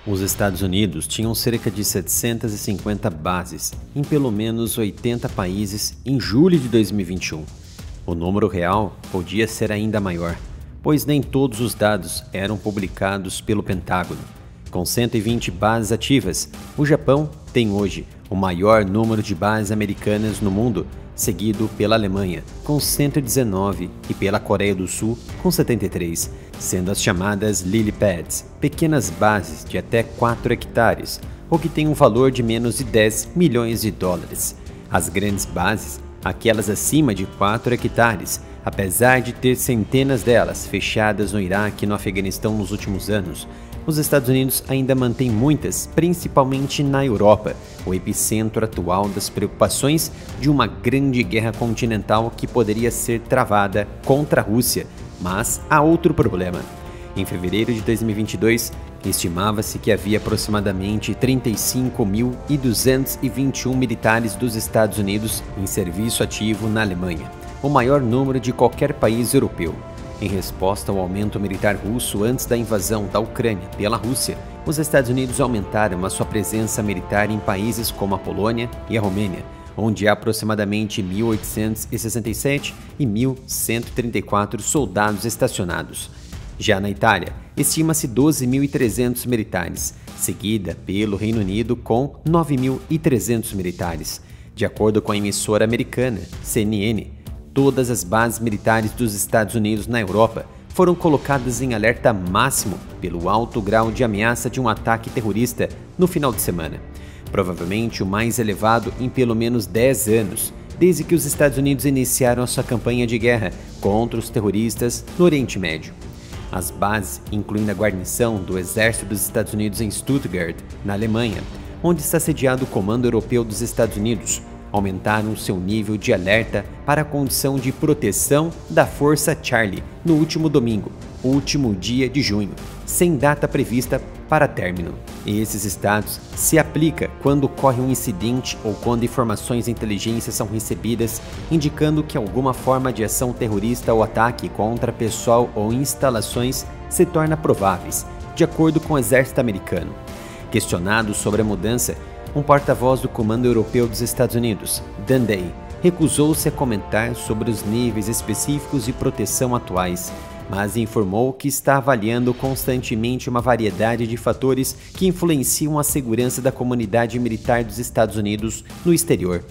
Os Estados Unidos tinham cerca de 750 bases em pelo menos 80 países em julho de 2021. O número real podia ser ainda maior, pois nem todos os dados eram publicados pelo Pentágono. Com 120 bases ativas, o Japão tem hoje o maior número de bases americanas no mundo, seguido pela Alemanha, com 119, e pela Coreia do Sul, com 73, sendo as chamadas Lily Pads, pequenas bases de até 4 hectares, ou que têm um valor de menos de 10 milhões de dólares. As grandes bases, aquelas acima de 4 hectares, apesar de ter centenas delas fechadas no Iraque e no Afeganistão nos últimos anos, os Estados Unidos ainda mantêm muitas, principalmente na Europa, o epicentro atual das preocupações de uma grande guerra continental que poderia ser travada contra a Rússia. Mas há outro problema. Em fevereiro de 2022, estimava-se que havia aproximadamente 35.221 militares dos Estados Unidos em serviço ativo na Alemanha, o maior número de qualquer país europeu. Em resposta ao aumento militar russo antes da invasão da Ucrânia pela Rússia, os Estados Unidos aumentaram a sua presença militar em países como a Polônia e a Romênia, onde há aproximadamente 1.867 e 1.134 soldados estacionados. Já na Itália, estima-se 12.300 militares, seguida pelo Reino Unido com 9.300 militares. De acordo com a emissora americana CNN, todas as bases militares dos Estados Unidos na Europa foram colocadas em alerta máximo pelo alto grau de ameaça de um ataque terrorista no final de semana. Provavelmente o mais elevado em pelo menos 10 anos, desde que os Estados Unidos iniciaram a sua campanha de guerra contra os terroristas no Oriente Médio. As bases, incluindo a guarnição do Exército dos Estados Unidos em Stuttgart, na Alemanha, onde está sediado o Comando Europeu dos Estados Unidos, aumentaram seu nível de alerta para a condição de proteção da Força Charlie no último domingo, último dia de junho, sem data prevista para término. Esses status se aplica quando ocorre um incidente ou quando informações de inteligência são recebidas indicando que alguma forma de ação terrorista ou ataque contra pessoal ou instalações se torna prováveis, de acordo com o Exército americano. Questionado sobre a mudança, um porta-voz do Comando Europeu dos Estados Unidos, Dan Day, recusou-se a comentar sobre os níveis específicos de proteção atuais, mas informou que está avaliando constantemente uma variedade de fatores que influenciam a segurança da comunidade militar dos Estados Unidos no exterior.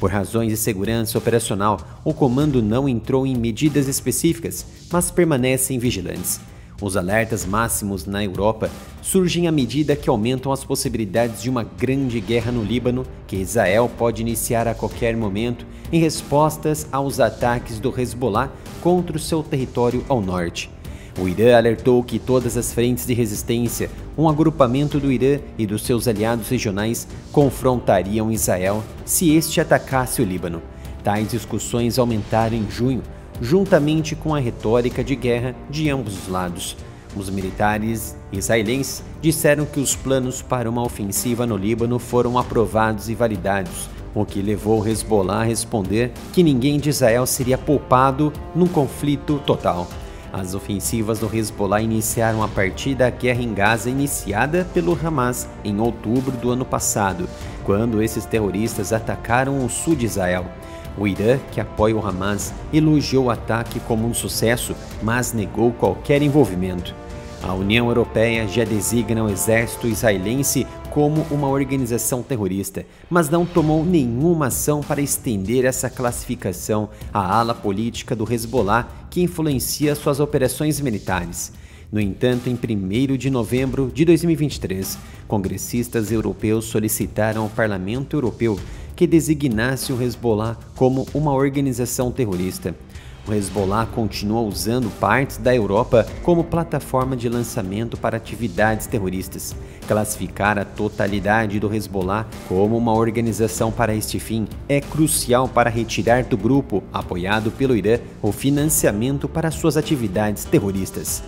Por razões de segurança operacional, o comando não entrou em medidas específicas, mas permanecem vigilantes. Os alertas máximos na Europa surgem à medida que aumentam as possibilidades de uma grande guerra no Líbano, que Israel pode iniciar a qualquer momento em respostas aos ataques do Hezbollah contra o seu território ao norte. O Irã alertou que todas as frentes de resistência, um agrupamento do Irã e dos seus aliados regionais, confrontariam Israel se este atacasse o Líbano. Tais discussões aumentaram em junho, juntamente com a retórica de guerra de ambos os lados. Os militares israelenses disseram que os planos para uma ofensiva no Líbano foram aprovados e validados, o que levou o Hezbollah a responder que ninguém de Israel seria poupado num conflito total. As ofensivas do Hezbollah iniciaram a partir da guerra em Gaza iniciada pelo Hamas em outubro do ano passado, quando esses terroristas atacaram o sul de Israel. O Irã, que apoia o Hamas, elogiou o ataque como um sucesso, mas negou qualquer envolvimento. A União Europeia já designa o exército israelense como uma organização terrorista, mas não tomou nenhuma ação para estender essa classificação à ala política do Hezbollah, que influencia suas operações militares. No entanto, em 1º de novembro de 2023, congressistas europeus solicitaram ao Parlamento Europeu que designasse o Hezbollah como uma organização terrorista. O Hezbollah continua usando partes da Europa como plataforma de lançamento para atividades terroristas. Classificar a totalidade do Hezbollah como uma organização para este fim é crucial para retirar do grupo, apoiado pelo Irã, o financiamento para suas atividades terroristas.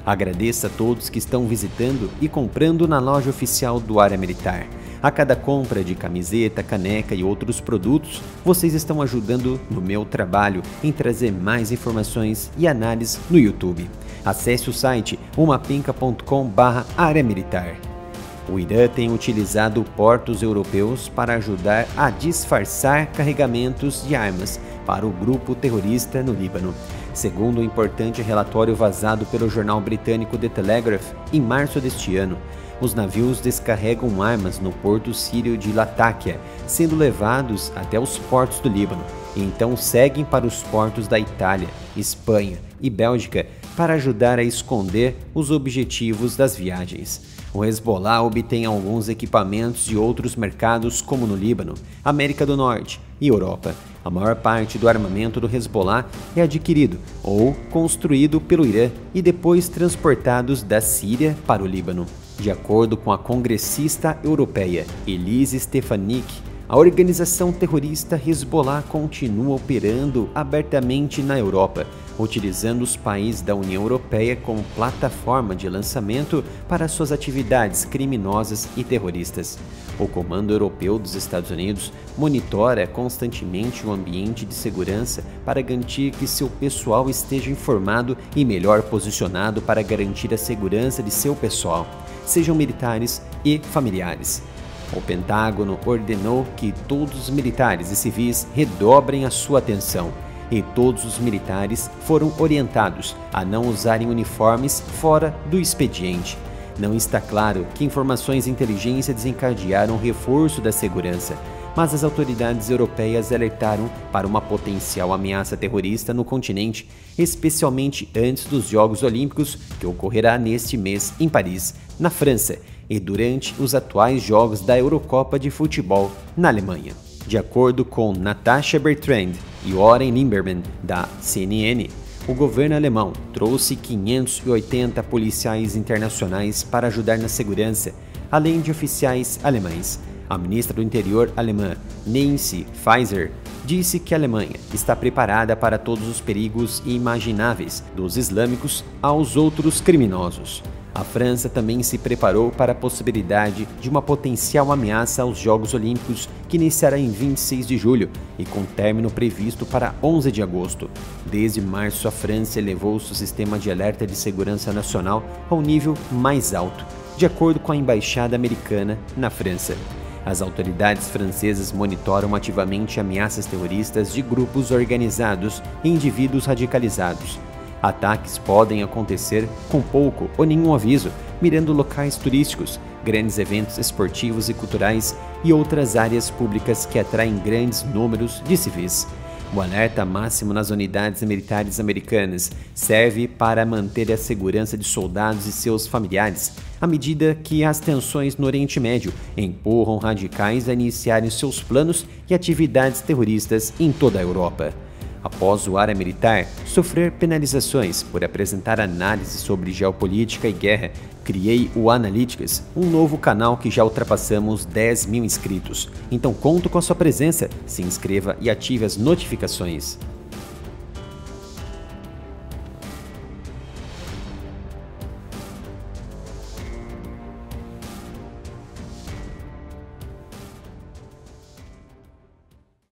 Agradeço a todos que estão visitando e comprando na loja oficial do Área Militar. A cada compra de camiseta, caneca e outros produtos, vocês estão ajudando no meu trabalho em trazer mais informações e análises no YouTube. Acesse o site umapenca.com/área militar. O Irã tem utilizado portos europeus para ajudar a disfarçar carregamentos de armas para o grupo terrorista no Líbano, segundo um importante relatório vazado pelo jornal britânico The Telegraph em março deste ano. Os navios descarregam armas no porto sírio de Latakia, sendo levados até os portos do Líbano, e então seguem para os portos da Itália, Espanha e Bélgica para ajudar a esconder os objetivos das viagens. O Hezbollah obtém alguns equipamentos de outros mercados, como no Líbano, América do Norte e Europa. A maior parte do armamento do Hezbollah é adquirido ou construído pelo Irã e depois transportados da Síria para o Líbano. De acordo com a congressista europeia Elise Stefanik, a organização terrorista Hezbollah continua operando abertamente na Europa, utilizando os países da União Europeia como plataforma de lançamento para suas atividades criminosas e terroristas. O Comando Europeu dos Estados Unidos monitora constantemente o ambiente de segurança para garantir que seu pessoal esteja informado e melhor posicionado para garantir a segurança de seu pessoal, sejam militares e familiares. O Pentágono ordenou que todos os militares e civis redobrem a sua atenção, e todos os militares foram orientados a não usarem uniformes fora do expediente. Não está claro que informações de inteligência desencadearam o reforço da segurança, mas as autoridades europeias alertaram para uma potencial ameaça terrorista no continente, especialmente antes dos Jogos Olímpicos, que ocorrerá neste mês em Paris, na França, e durante os atuais Jogos da Eurocopa de Futebol na Alemanha. De acordo com Natascha Bertrand e Oren Limberman, da CNN, o governo alemão trouxe 580 policiais internacionais para ajudar na segurança, além de oficiais alemães. A ministra do Interior alemã, Nancy Faeser, disse que a Alemanha está preparada para todos os perigos imagináveis, dos islâmicos aos outros criminosos. A França também se preparou para a possibilidade de uma potencial ameaça aos Jogos Olímpicos, que iniciará em 26 de julho e com término previsto para 11 de agosto. Desde março, a França elevou seu sistema de alerta de segurança nacional ao nível mais alto, de acordo com a Embaixada Americana na França. As autoridades francesas monitoram ativamente ameaças terroristas de grupos organizados e indivíduos radicalizados. Ataques podem acontecer com pouco ou nenhum aviso, mirando locais turísticos, grandes eventos esportivos e culturais e outras áreas públicas que atraem grandes números de civis. O alerta máximo nas unidades militares americanas serve para manter a segurança de soldados e seus familiares, à medida que as tensões no Oriente Médio empurram radicais a iniciarem seus planos e atividades terroristas em toda a Europa. Após o área militar sofrer penalizações por apresentar análise sobre geopolítica e guerra, criei o Analytics, um novo canal que já ultrapassamos 10 mil inscritos. Então conto com a sua presença, se inscreva e ative as notificações.